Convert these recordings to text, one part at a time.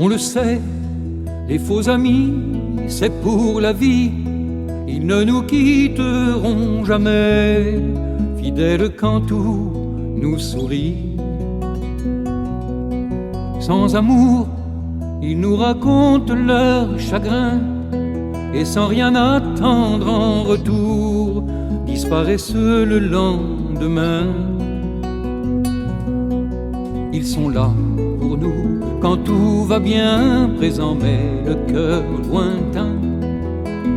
On le sait, les faux amis, c'est pour la vie. Ils ne nous quitteront jamais, fidèles quand tout nous sourit. Sans amour, ils nous racontent leur chagrin, et sans rien attendre en retour, disparaissent le lendemain. Ils sont là pour nous quand tout va bien, présent mais le cœur lointain,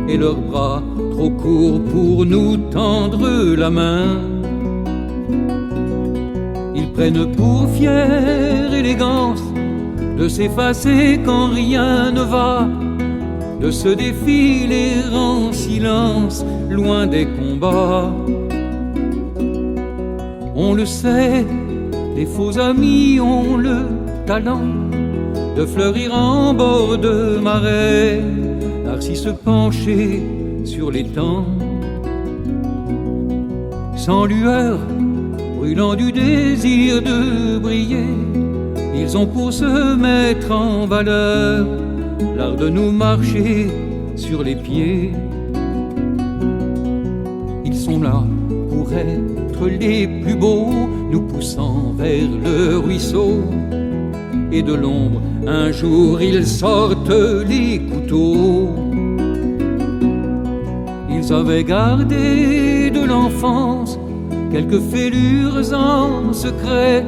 et leurs bras trop courts pour nous tendre la main. Ils prennent pour fière élégance de s'effacer quand rien ne va, de se défiler en silence, loin des combats. On le sait, les faux amis ont le talent de fleurir en bord de marais, narcisses penchés sur l'étang. Sans lueur, brûlant du désir de briller, ils ont pour se mettre en valeur l'art de nous marcher sur les pieds. Ils sont là pour être les plus beaux, nous poussant vers le ruisseau. Et de l'ombre, un jour, ils sortent les couteaux. Ils avaient gardé de l'enfance quelques fêlures en secret,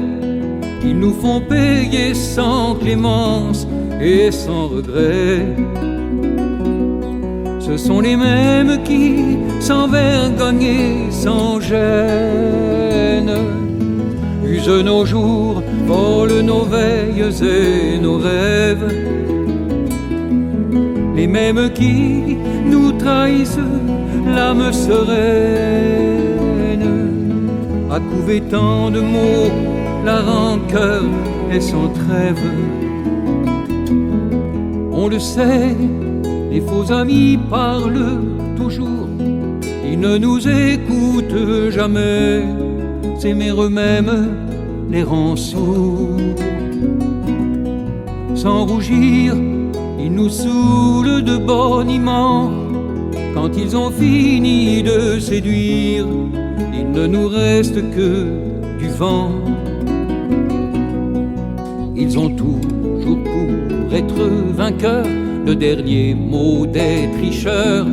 qu'ils nous font payer sans clémence et sans regret. Ce sont les mêmes qui, sans vergogne et sans gêne, usent nos jours, volent nos veilles et nos rêves. Les mêmes qui nous trahissent l'âme sereine, à couver tant de mots, la rancœur est sans trêve. On le sait, les faux amis parlent toujours, ils ne nous écoutent jamais. S'aimer eux-mêmes les rend sourds. Sans rougir, ils nous saoulent de boniment. Quand ils ont fini de séduire, il ne nous reste que du vent. Ils ont toujours pour être vainqueurs le dernier mot des tricheurs,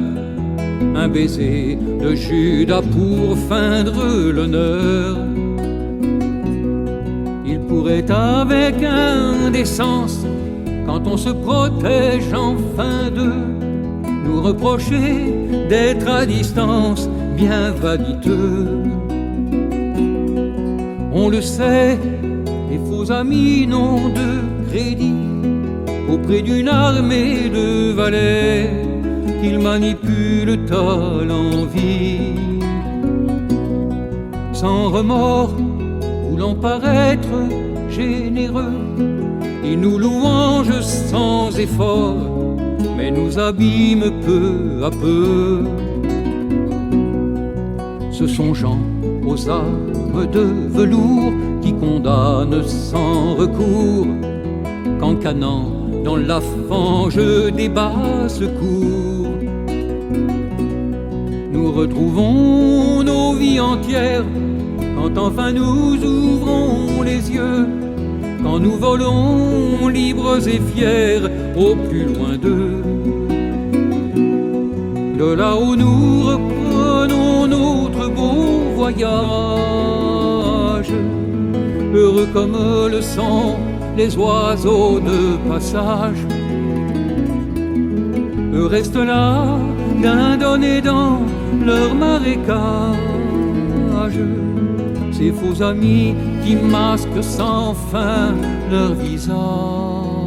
un baiser de Judas pour feindre l'honneur. Ils pourraient avec indécence, quand on se protège enfin d'eux, nous reprocher d'être à distance bien vaniteux. On le sait, les faux amis n'ont de crédit auprès d'une armée de valets qu'ils manipulent à l'envie. Sans remords, voulant paraître généreux, ils nous louangent sans effort, mais nous abîment peu à peu. Ce sont gens aux armes de velours qui condamnent sans recours, quand Canaan dans la fange des basses cours. Nous retrouvons nos vies entières quand enfin nous ouvrons les yeux, quand nous volons libres et fiers au plus loin d'eux. De là où nous reprenons notre beau voyage, heureux comme le sont les oiseaux de passage. Eux restent là, dindonnés dans leur marécage, ces faux amis qui masquent sans fin leur visage.